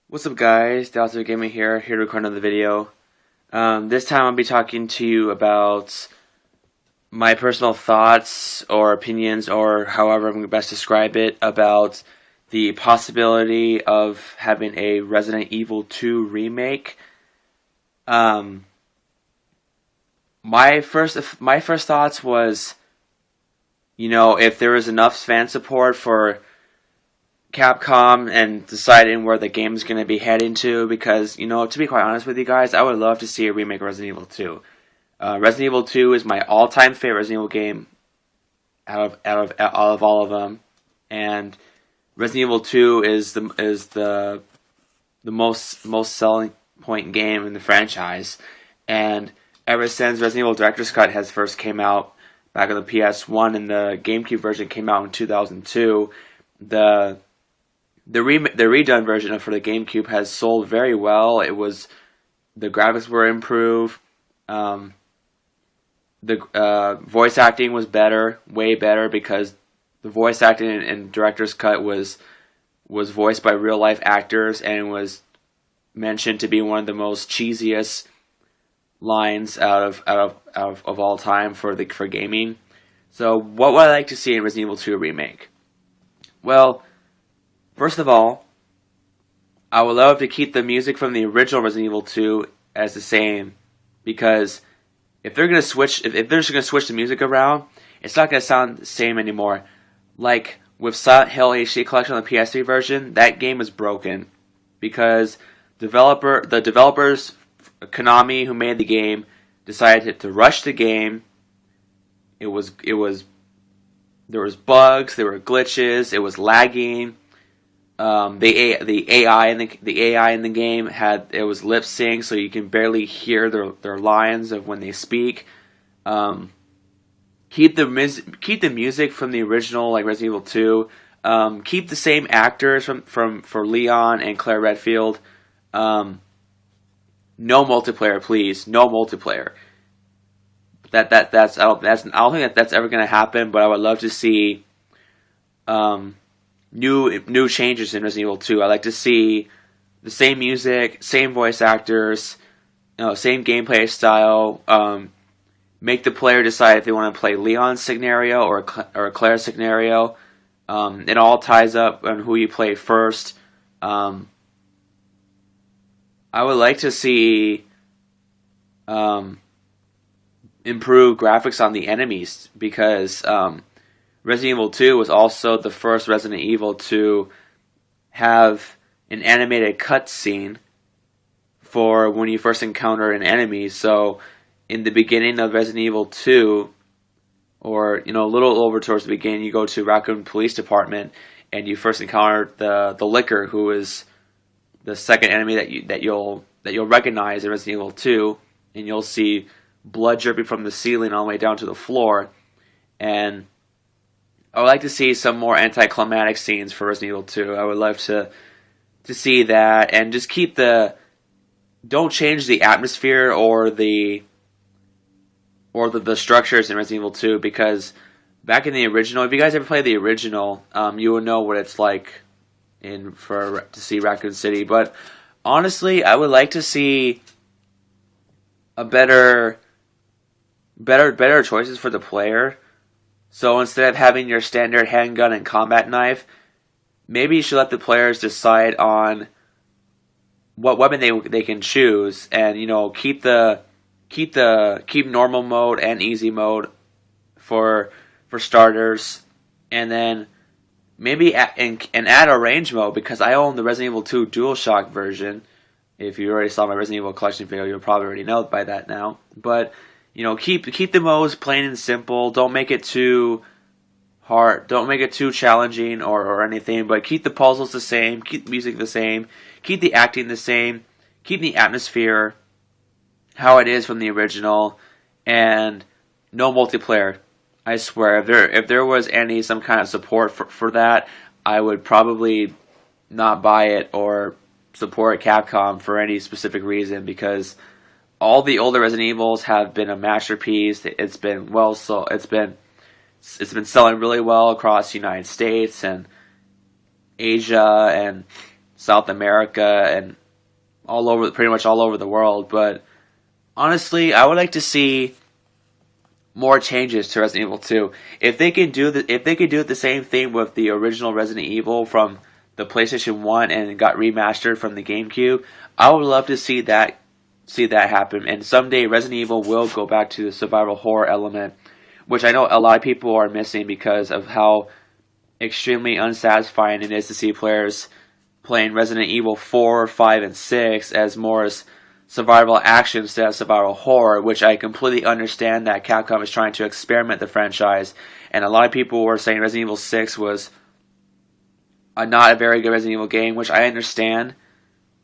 What's up, guys? Dallas Gaming here to record another video. This time I'll be talking to you about my personal thoughts or opinions, or however I'm going to best describe it, about the possibility of having a Resident Evil 2 remake. Um, my first thoughts was, if there was enough fan support for Capcom and deciding where the game is going to be heading to, because, to be quite honest with you guys, I would love to see a remake of Resident Evil 2. Resident Evil 2 is my all-time favorite Resident Evil game out of all of them, and Resident Evil 2 is the most selling point game in the franchise. And ever since Resident Evil Director's Cut has first came out back on the PS1 and the GameCube version came out in 2002, the redone version for the GameCube has sold very well. The graphics were improved. The voice acting was better, way better, because the voice acting in Director's Cut was voiced by real life actors and was mentioned to be one of the most cheesiest lines out of all time for gaming. So what would I like to see in Resident Evil 2 remake? Well, first of all, I would love to keep the music from the original Resident Evil 2 as the same, because if they're gonna switch, if they're just gonna switch the music around, it's not gonna sound the same anymore. Like with Silent Hill HD Collection on the PS3 version, that game is broken because the developers, Konami, who made the game, decided to rush the game. There was bugs, there were glitches, it was lagging. The AI in the game was lip sync, so you can barely hear their lines of when they speak. Keep the music from the original, like Resident Evil 2. Keep the same actors for Leon and Claire Redfield. No multiplayer, please. No multiplayer. I don't think that's ever gonna happen. But I would love to see new changes in Resident Evil 2. I like to see the same music, same voice actors, same gameplay style. Make the player decide if they want to play Leon's scenario or Claire's scenario. It all ties up on who you play first. I would like to see improved graphics on the enemies, because Resident Evil 2 was also the first Resident Evil to have an animated cutscene for when you first encounter an enemy. So in the beginning of Resident Evil 2, or a little over towards the beginning, you go to Raccoon Police Department and you first encounter the Licker, who is the second enemy that you'll recognize in Resident Evil 2, and you'll see blood dripping from the ceiling all the way down to the floor. And I would like to see some more anticlimactic scenes for Resident Evil 2. I would love to see that, and just don't change the atmosphere or the structures in Resident Evil 2, because back in the original, if you guys ever played the original, you will know what it's like to see Raccoon City. But honestly, I would like to see a better choices for the player. So instead of having your standard handgun and combat knife, maybe you should let the players decide on what weapon they can choose, and keep normal mode and easy mode for starters, and then maybe add a range mode, because I own the Resident Evil 2 DualShock version. If you already saw my Resident Evil collection video, you'll probably already know by that now. But keep the modes plain and simple. Don't make it too hard. Don't make it too challenging or anything. But keep the puzzles the same. Keep the music the same. Keep the acting the same. Keep the atmosphere how it is from the original. And no multiplayer. I swear, if there was some kind of support for that, I would probably not buy it or support Capcom for any specific reason, because all the older Resident Evils have been a masterpiece. It's been selling really well across the United States and Asia and South America, and all over, pretty much all over the world. But honestly, I would like to see more changes to Resident Evil 2. If they could do the same thing with the original Resident Evil from the PlayStation 1 and got remastered from the GameCube, I would love to see that happen. And someday Resident Evil will go back to the survival horror element, which I know a lot of people are missing because of how extremely unsatisfying it is to see players playing Resident Evil 4, 5, and 6 as more as survival action instead of survival horror, which I completely understand that Capcom is trying to experiment the franchise. And a lot of people were saying Resident Evil 6 was not a very good Resident Evil game, which I understand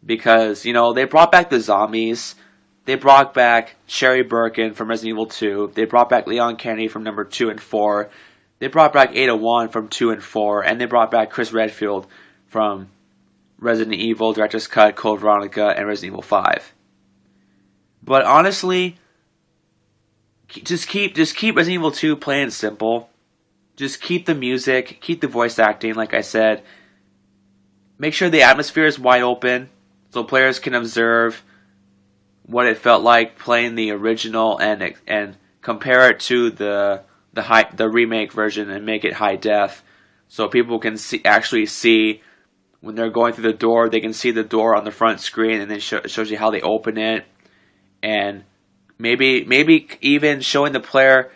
because, you know, they brought back the zombies. They brought back Sherry Birkin from Resident Evil 2. They brought back Leon Kennedy from number 2 and 4. They brought back Ada Wong from 2 and 4. And they brought back Chris Redfield from Resident Evil, Director's Cut, Code Veronica, and Resident Evil 5. But honestly, just keep Resident Evil 2 plain and simple. Just keep the music, keep the voice acting, like I said. Make sure the atmosphere is wide open so players can observe what it felt like playing the original and compare it to the remake version and make it high def so people can actually see when they're going through the door. They can see the door on the front screen, and then it shows you how they open it. And maybe even showing the player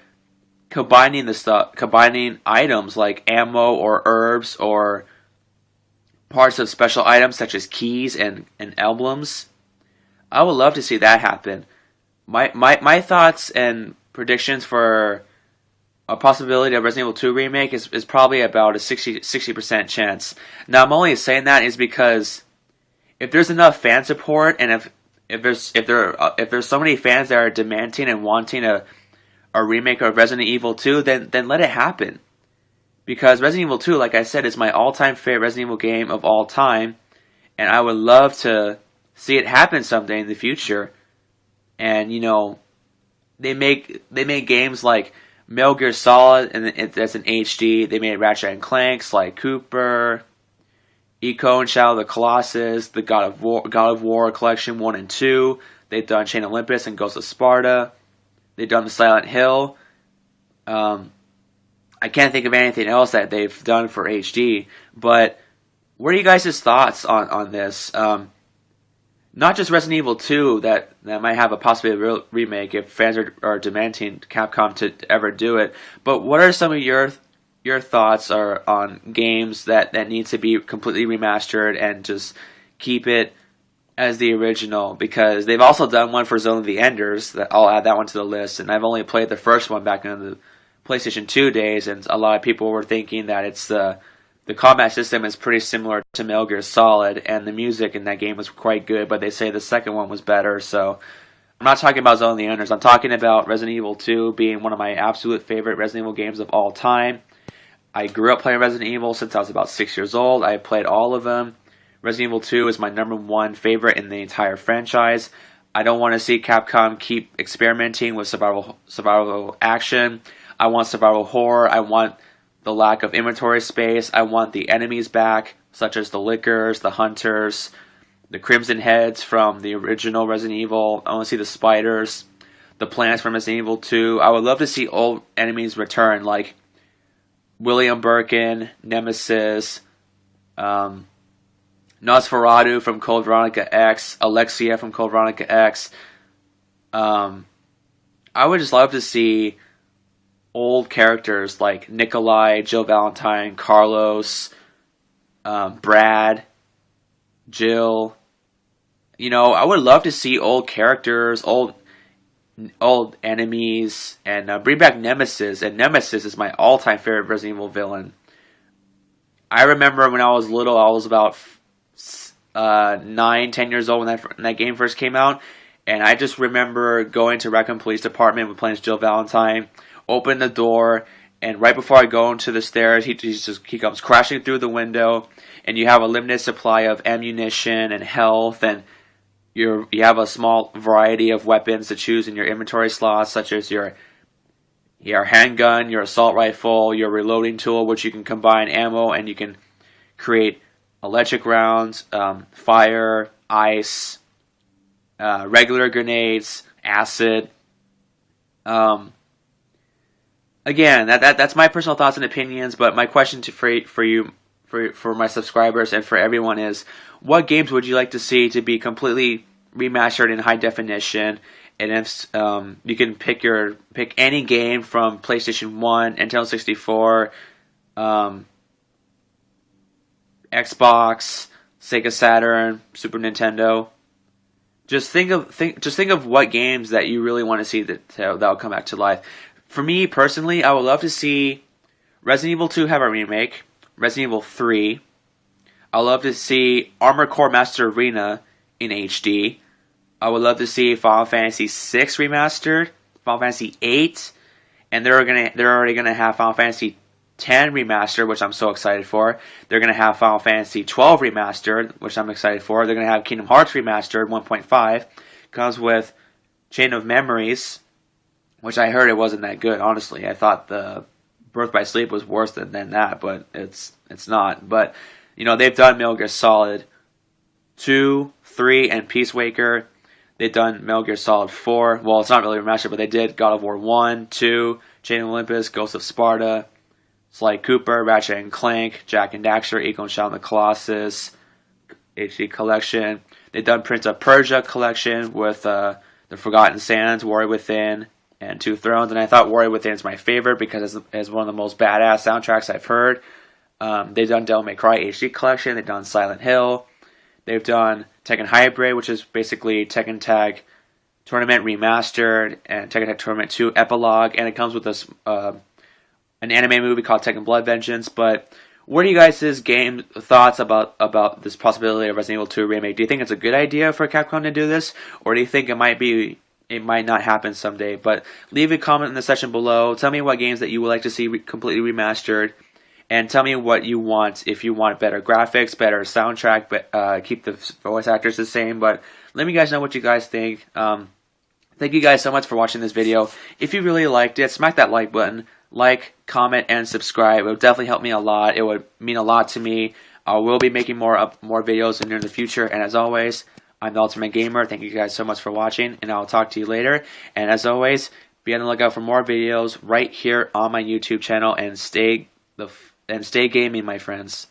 combining items like ammo or herbs or parts of special items such as keys and emblems. I would love to see that happen. My thoughts and predictions for a possibility of Resident Evil 2 remake is probably about a 60% chance. Now I'm only saying that is because if there's enough fan support and if there's so many fans that are demanding and wanting a remake of Resident Evil 2, then let it happen. Because Resident Evil 2, like I said, is my all-time favorite Resident Evil game of all time, and I would love to see it happen someday in the future. And you know, they make games like Metal Gear Solid, and that's in HD. They made Ratchet and Clanks like Cooper, Echo and Shadow of the Colossus, the God of War Collection 1 and 2. They've done Chain Olympus and Ghost of Sparta. They've done the Silent Hill. I can't think of anything else that they've done for HD. But what are you guys' thoughts on this? Not just Resident Evil 2 that might have a possibility of remake if fans are demanding Capcom to ever do it. But what are some of your thoughts on games that need to be completely remastered and just keep it as the original? Because they've also done one for Zone of the Enders. That I'll add that one to the list. And I've only played the first one back in the PlayStation 2 days, and a lot of people were thinking that it's the combat system is pretty similar to Metal Gear Solid, and the music in that game was quite good, but they say the second one was better. So I'm not talking about Zone of the Enders. I'm talking about Resident Evil 2 being one of my absolute favorite Resident Evil games of all time. I grew up playing Resident Evil since I was about 6 years old. I played all of them. Resident Evil 2 is my number one favorite in the entire franchise. I don't want to see Capcom keep experimenting with survival action. I want survival horror. I want the lack of inventory space. I want the enemies back, such as the Lickers, the Hunters, the Crimson Heads from the original Resident Evil. I want to see the Spiders, the plants from Resident Evil 2. I would love to see old enemies return, like William Birkin, Nemesis, Nosferatu from Code Veronica X, Alexia from Code Veronica X. I would just love to see old characters like Nikolai, Jill Valentine, Carlos, Brad, Jill. You know, I would love to see old characters, old enemies, and bring back Nemesis. And Nemesis is my all-time favorite Resident Evil villain. I remember when I was little, I was about 9, 10 years old when that game first came out, and I just remember going to Raccoon Police Department with playing Jill Valentine, open the door, and right before I go into the stairs, he comes crashing through the window, and you have a limited supply of ammunition and health, and you have a small variety of weapons to choose in your inventory slots, such as your handgun, your assault rifle, your reloading tool, which you can combine ammo, and you can create electric rounds, fire, ice, regular grenades, acid. Um, Again, that's my personal thoughts and opinions. But my question for you, for my subscribers and for everyone is, what games would you like to see to be completely remastered in high definition? And if you can pick any game from PlayStation 1, Nintendo 64, Xbox, Sega Saturn, Super Nintendo. Just think of what games that you really want to see that'll come back to life. For me personally, I would love to see Resident Evil 2 have a remake, Resident Evil 3. I would love to see Armored Core Master Arena in HD. I would love to see Final Fantasy 6 remastered, Final Fantasy 8, and they're already gonna have Final Fantasy 10 remastered, which I'm so excited for. They're gonna have Final Fantasy 12 remastered, which I'm excited for. They're gonna have Kingdom Hearts remastered 1.5. Comes with Chain of Memories, which I heard it wasn't that good. Honestly, I thought the Birth by Sleep was worse than that, but it's not. But you know, they've done Metal Gear Solid 2, 3, and Peace Waker. They've done Metal Gear Solid 4. Well, it's not really remastered, but they did God of War 1, 2, Chain of Olympus, Ghost of Sparta, Sly Cooper, Ratchet and Clank, Jak and Daxter, Ico and Shadow of the Colossus, HD Collection. They've done Prince of Persia Collection with The Forgotten Sands, Warrior Within, and Two Thrones. And I thought Warrior Within is my favorite because it's one of the most badass soundtracks I've heard. They've done Devil May Cry HD Collection. They've done Silent Hill. They've done Tekken Hybrid, which is basically Tekken Tag Tournament Remastered, and Tekken Tag Tournament 2 Epilogue, and it comes with this an anime movie called Tekken Blood Vengeance. But what are you guys' game thoughts about this possibility of Resident Evil 2 remake? Do you think it's a good idea for Capcom to do this, or do you think it might not happen someday? But leave a comment in the section below. Tell me what games that you would like to see completely remastered. And tell me what you want, if you want better graphics, better soundtrack, but keep the voice actors the same. But let me guys know what you guys think. Thank you guys so much for watching this video. If you really liked it, smack that like button. Like, comment, and subscribe. It would definitely help me a lot. It would mean a lot to me. I will be making more videos in the future. And as always, I'm the Ultimate Gamer. Thank you guys so much for watching, and I'll talk to you later. And as always, be on the lookout for more videos right here on my YouTube channel, and stay gaming, my friends.